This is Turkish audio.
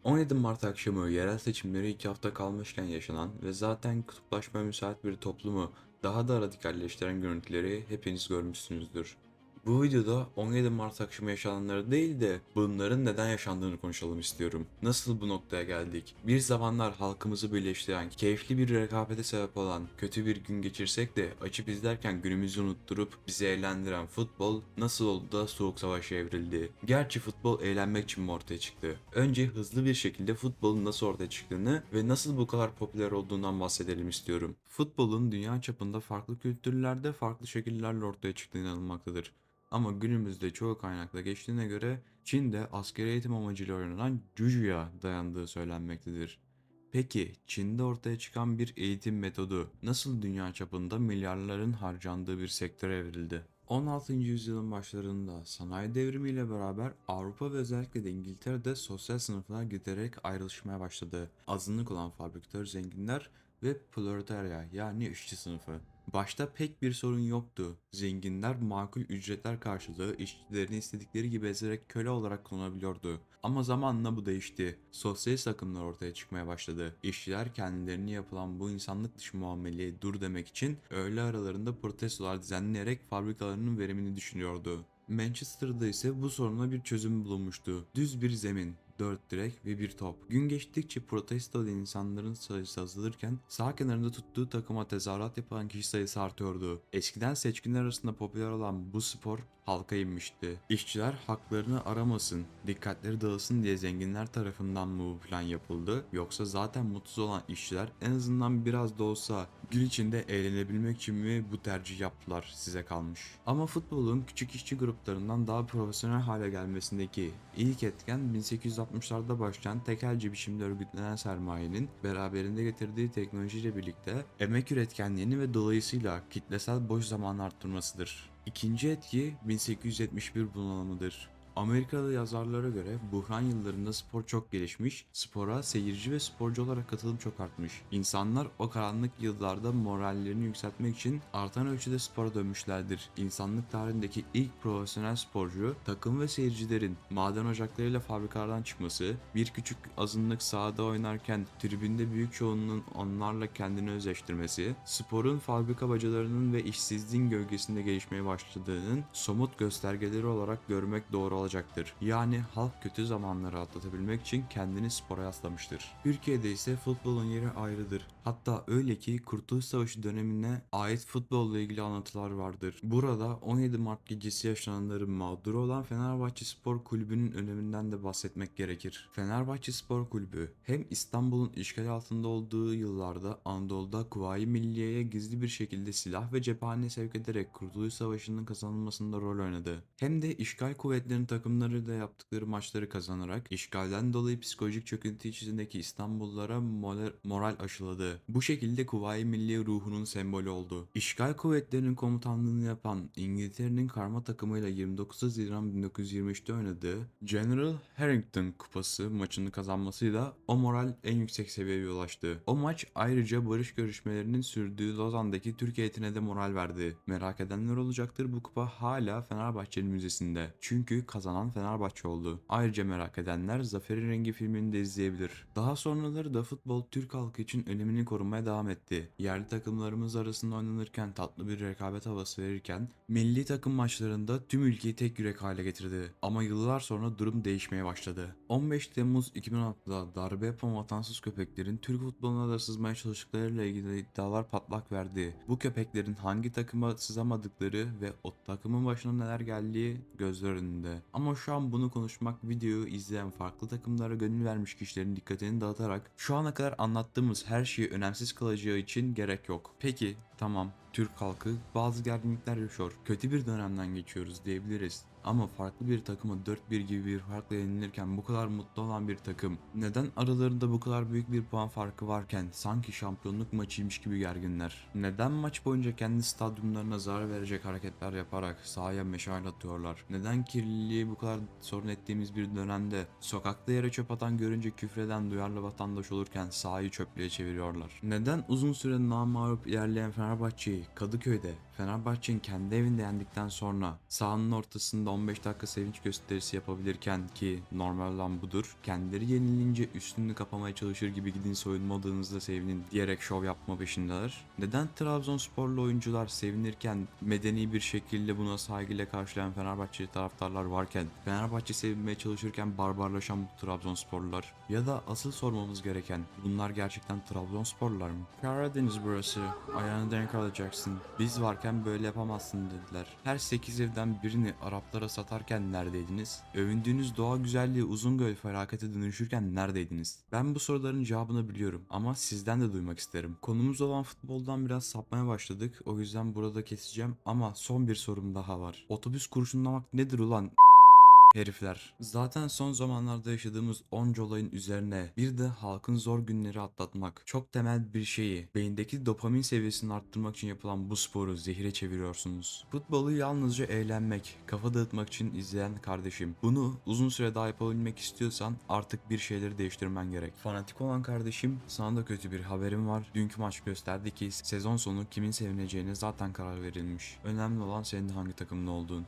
17 Mart akşamı yerel seçimleri 2 hafta kalmışken yaşanan ve zaten kutuplaşmaya müsait bir toplumu daha da radikalleştiren görüntüleri hepiniz görmüşsünüzdür. Bu videoda 17 Mart akşamı yaşananları değil de bunların neden yaşandığını konuşalım istiyorum. Nasıl bu noktaya geldik? Bir zamanlar halkımızı birleştiren, keyifli bir rekabete sebep olan, kötü bir gün geçirsek de açıp izlerken günümüzü unutturup bizi eğlendiren futbol nasıl oldu da soğuk savaşa evrildi? Gerçi futbol eğlenmek için mi ortaya çıktı? Önce hızlı bir şekilde futbolun nasıl ortaya çıktığını ve nasıl bu kadar popüler olduğundan bahsedelim istiyorum. Futbolun dünya çapında farklı kültürlerde farklı şekillerle ortaya çıktığı inanılmaktadır. Ama günümüzde çoğu kaynakta geçtiğine göre Çin'de askeri eğitim amacıyla oynanan Juju'ya dayandığı söylenmektedir. Peki Çin'de ortaya çıkan bir eğitim metodu nasıl dünya çapında milyarların harcandığı bir sektöre evrildi? 16. yüzyılın başlarında sanayi devrimiyle beraber Avrupa ve özellikle de İngiltere'de sosyal sınıflar giderek ayrışmaya başladı. Azınlık olan fabrikatör zenginler ve proletarya yani işçi sınıfı. Başta pek bir sorun yoktu. Zenginler makul ücretler karşılığı işçilerini istedikleri gibi ezerek köle olarak kullanabiliyordu. Ama zamanla bu değişti. Sosyalist akımlar ortaya çıkmaya başladı. İşçiler kendilerini yapılan bu insanlık dışı muameleye dur demek için öğle aralarında protestolar düzenleyerek fabrikalarının verimini düşünüyordu. Manchester'da ise bu soruna bir çözüm bulunmuştu. Düz bir zemin, 4 direk ve bir top. Gün geçtikçe protesto eden insanların sayısı azalırken sağ kenarında tuttuğu takıma tezahürat yapan kişi sayısı artıyordu. Eskiden seçkinler arasında popüler olan bu spor halka inmişti. İşçiler haklarını aramasın, dikkatleri dağılsın diye zenginler tarafından mı bu plan yapıldı, yoksa zaten mutsuz olan işçiler en azından biraz da olsa gün içinde eğlenebilmek için mi bu tercih yaptılar, size kalmış. Ama futbolun küçük işçi gruplarından daha profesyonel hale gelmesindeki ilk etken 1860'larda başlayan tekelci biçimde örgütlenen sermayenin beraberinde getirdiği teknolojiyle birlikte emek üretkenliğini ve dolayısıyla kitlesel boş zamanı arttırmasıdır. İkinci etki 1871 bunalımıdır. Amerikalı yazarlara göre buhran yıllarında spor çok gelişmiş, spora seyirci ve sporcu olarak katılım çok artmış. İnsanlar o karanlık yıllarda morallerini yükseltmek için artan ölçüde spora dönmüşlerdir. İnsanlık tarihindeki ilk profesyonel sporcu, takım ve seyircilerin maden ocaklarıyla fabrikalardan çıkması, bir küçük azınlık sahada oynarken tribünde büyük çoğunluğun onlarla kendini özleştirmesi, sporun fabrika bacalarının ve işsizliğin gölgesinde gelişmeye başladığının somut göstergeleri olarak görmek doğru olacaktır. Yani halk kötü zamanları atlatabilmek için kendini spora yaslamıştır. Türkiye'de ise futbolun yeri ayrıdır. Hatta öyle ki Kurtuluş Savaşı dönemine ait futbolla ilgili anlatılar vardır. Burada 17 Mart gecesi yaşananların mağduru olan Fenerbahçe Spor Kulübü'nün öneminden de bahsetmek gerekir. Fenerbahçe Spor Kulübü hem İstanbul'un işgal altında olduğu yıllarda Anadolu'da Kuvayi Milliye'ye gizli bir şekilde silah ve cephane sevk ederek Kurtuluş Savaşı'nın kazanılmasında rol oynadı. Hem de işgal kuvvetlerinin takımlarıyla yaptıkları maçları kazanarak işgalden dolayı psikolojik çöküntü içindeki İstanbullulara moral aşıladı. Bu şekilde Kuvayi Milliye ruhunun sembolü oldu. İşgal kuvvetlerinin komutanlığını yapan İngiltere'nin karma takımıyla 29 Haziran 1923'te oynadığı General Harrington Kupası maçını kazanmasıyla o moral en yüksek seviyeye ulaştı. O maç ayrıca barış görüşmelerinin sürdüğü Lozan'daki Türk heyetine de moral verdi. Merak edenler olacaktır, bu kupa hala Fenerbahçe'nin müzesinde. Çünkü kazanan Fenerbahçe oldu. Ayrıca merak edenler Zaferin Rengi filmini de izleyebilir. Daha sonraları da futbol Türk halkı için önemini korumaya devam etti. Yerli takımlarımız arasında oynanırken tatlı bir rekabet havası verirken milli takım maçlarında tüm ülkeyi tek yürek hale getirdi. Ama yıllar sonra durum değişmeye başladı. 15 Temmuz 2016'da darbe yapan vatansız köpeklerin Türk futboluna da sızmaya çalıştıklarıyla ilgili iddialar patlak verdi. Bu köpeklerin hangi takıma sızamadıkları ve o takımın başına neler geldiği gözler önünde. Ama şu an bunu konuşmak, videoyu izleyen farklı takımlara gönül vermiş kişilerin dikkatini dağıtarak şu ana kadar anlattığımız her şeyi önemsiz kılacağı için gerek yok. Peki, tamam. Türk halkı bazı gerginlikler yaşıyor. Kötü bir dönemden geçiyoruz diyebiliriz. Ama farklı bir takıma 4-1 gibi bir farkla yenilirken bu kadar mutlu olan bir takım neden aralarında bu kadar büyük bir puan farkı varken sanki şampiyonluk maçıymış gibi gerginler? Neden maç boyunca kendi stadyumlarına zarar verecek hareketler yaparak sahaya meşale atıyorlar? Neden kirliliği bu kadar sorun ettiğimiz bir dönemde sokakta yere çöp atan görünce küfreden duyarlı vatandaş olurken sahayı çöplüğe çeviriyorlar? Neden uzun süre namağlup ilerleyen Fenerbahçe'yi Kadıköy'de Fenerbahçe'nin kendi evinde yendikten sonra sahanın ortasında 15 dakika sevinç gösterisi yapabilirken, ki normal olan budur, kendileri yenilince üstünü kapamaya çalışır gibi gidin soyunma odanızda sevinin diyerek şov yapma peşindeler. Neden Trabzonsporlu oyuncular sevinirken medeni bir şekilde buna saygıyla karşılayan Fenerbahçe taraftarlar varken, Fenerbahçe sevinmeye çalışırken barbarlaşan bu Trabzonsporlular? Ya da asıl sormamız gereken, bunlar gerçekten Trabzonsporlular mı? Karadeniz burası, ayağını denk alacaksın. Biz varken böyle yapamazsın dediler. Her 8 evden birini Araplara satarken neredeydiniz? Övündüğünüz doğa güzelliği Uzungöl felakete dönüşürken neredeydiniz? Ben bu soruların cevabını biliyorum ama sizden de duymak isterim. Konumuz olan futboldan biraz sapmaya başladık, o yüzden burada keseceğim ama son bir sorum daha var. Otobüs kurşunlamak nedir ulan? Herifler. Zaten son zamanlarda yaşadığımız onca olayın üzerine bir de halkın zor günleri atlatmak, çok temel bir şeyi, beyindeki dopamin seviyesini arttırmak için yapılan bu sporu zehire çeviriyorsunuz. Futbolu yalnızca eğlenmek, kafa dağıtmak için izleyen kardeşim, bunu uzun süre daha yapabilmek istiyorsan artık bir şeyleri değiştirmen gerek. Fanatik olan kardeşim, sana da kötü bir haberim var. Dünkü maç gösterdi ki sezon sonu kimin sevineceğine zaten karar verilmiş. Önemli olan senin hangi takımda olduğun.